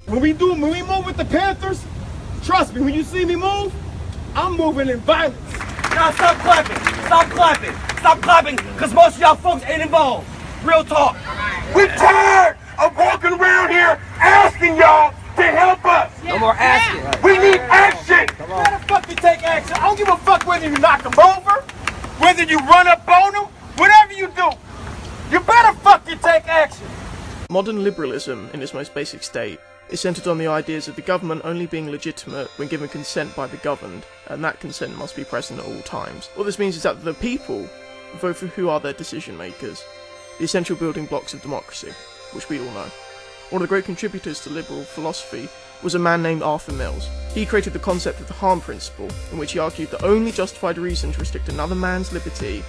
When we move with the Panthers, trust me, when you see me move, I'm moving in violence. Now stop clapping, stop clapping, stop clapping, because most of y'all folks ain't involved. Real talk. We're tired of walking around here asking y'all to help us. No more asking. We need action. You better fucking take action. I don't give a fuck whether you knock them over, whether you run up on them, whatever you do. You better fucking take action. Modern liberalism, in its most basic state, is centred on the ideas of the government only being legitimate when given consent by the governed, and that consent must be present at all times. What this means is that the people vote for who are their decision makers, the essential building blocks of democracy, which we all know. One of the great contributors to liberal philosophy was a man named Arthur Mills. He created the concept of the harm principle, in which he argued the only justified reason to restrict another man's liberty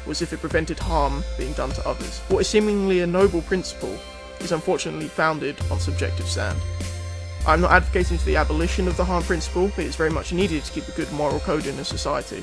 was if it prevented harm being done to others. What is seemingly a noble principle is unfortunately founded on subjective sand. I'm not advocating for the abolition of the harm principle, but it's very much needed to keep a good moral code in a society.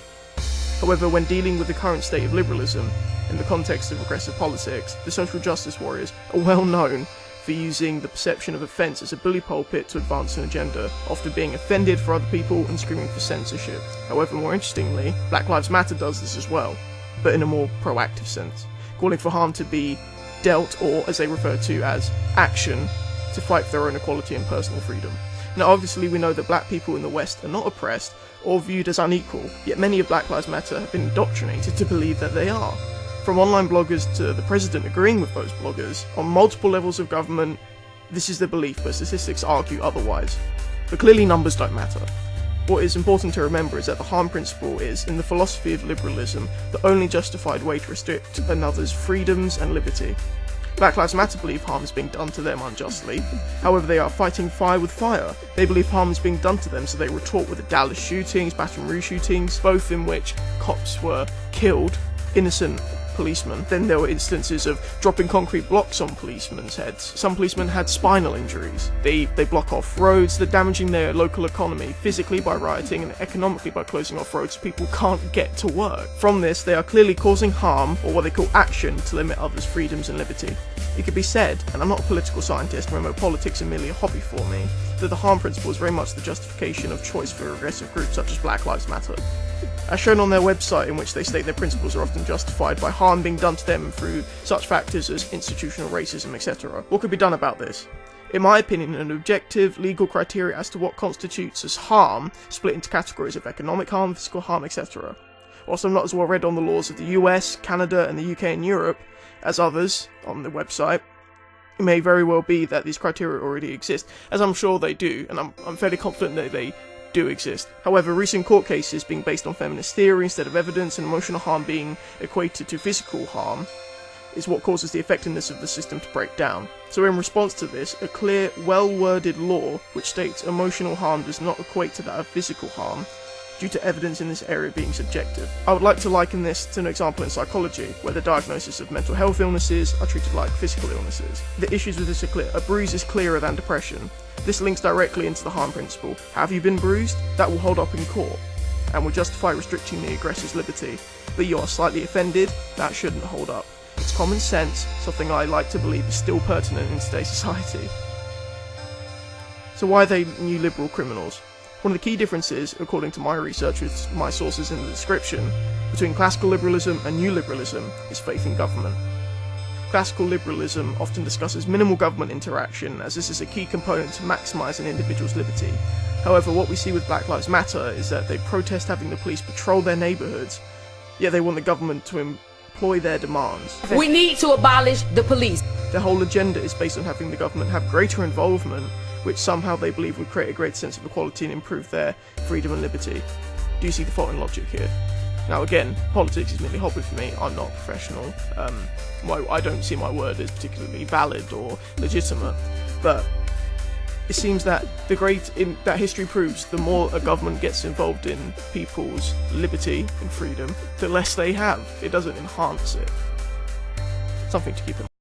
However, when dealing with the current state of liberalism, in the context of regressive politics, the social justice warriors are well known for using the perception of offence as a bully pulpit to advance an agenda, often being offended for other people and screaming for censorship. However, more interestingly, Black Lives Matter does this as well, but in a more proactive sense, calling for harm to be dealt, or as they refer to as action, to fight for their own equality and personal freedom. Now obviously we know that black people in the West are not oppressed or viewed as unequal, yet many of Black Lives Matter have been indoctrinated to believe that they are. From online bloggers to the president agreeing with those bloggers, on multiple levels of government, this is the belief, but statistics argue otherwise. But clearly numbers don't matter. What is important to remember is that the harm principle is, in the philosophy of liberalism, the only justified way to restrict another's freedoms and liberty. Black Lives Matter believe harm is being done to them unjustly, however they are fighting fire with fire. They believe harm is being done to them, so they retort with the Dallas shootings, Baton Rouge shootings, both in which cops were killed, innocent policemen. Then there were instances of dropping concrete blocks on policemen's heads. Some policemen had spinal injuries. They block off roads, they're damaging their local economy, physically by rioting and economically by closing off roads so people can't get to work. From this, they are clearly causing harm, or what they call action, to limit others' freedoms and liberty. It could be said, and I'm not a political scientist, remember politics are merely a hobby for me, that the harm principle is very much the justification of choice for regressive groups such as Black Lives Matter. As shown on their website, in which they state their principles are often justified by harm being done to them through such factors as institutional racism, etc. What could be done about this? In my opinion, an objective, legal criteria as to what constitutes as harm, split into categories of economic harm, physical harm, etc. Whilst I'm not as well read on the laws of the US, Canada, and the UK and Europe as others on the website, it may very well be that these criteria already exist, as I'm sure they do, and I'm fairly confident that they do exist. However, recent court cases being based on feminist theory instead of evidence, and emotional harm being equated to physical harm, is what causes the effectiveness of the system to break down. So in response to this, a clear, well-worded law which states emotional harm does not equate to that of physical harm, due to evidence in this area being subjective. I would like to liken this to an example in psychology, where the diagnosis of mental health illnesses are treated like physical illnesses. The issues with this are clear. A bruise is clearer than depression. This links directly into the harm principle. Have you been bruised? That will hold up in court, and will justify restricting the aggressor's liberty. But you are slightly offended? That shouldn't hold up. It's common sense, something I like to believe is still pertinent in today's society. So why are they new liberal criminals? One of the key differences, according to my research with my sources in the description, between classical liberalism and new liberalism is faith in government. Classical liberalism often discusses minimal government interaction, as this is a key component to maximise an individual's liberty. However, what we see with Black Lives Matter is that they protest having the police patrol their neighbourhoods, yet they want the government to employ their demands. We need to abolish the police. Their whole agenda is based on having the government have greater involvement, which somehow they believe would create a greater sense of equality and improve their freedom and liberty. Do you see the fault in logic here? Now again, politics is merely a hobby for me. I'm not a professional. I don't see my word as particularly valid or legitimate, but it seems that that history proves the more a government gets involved in people's liberty and freedom, the less they have. It doesn't enhance it. Something to keep in mind.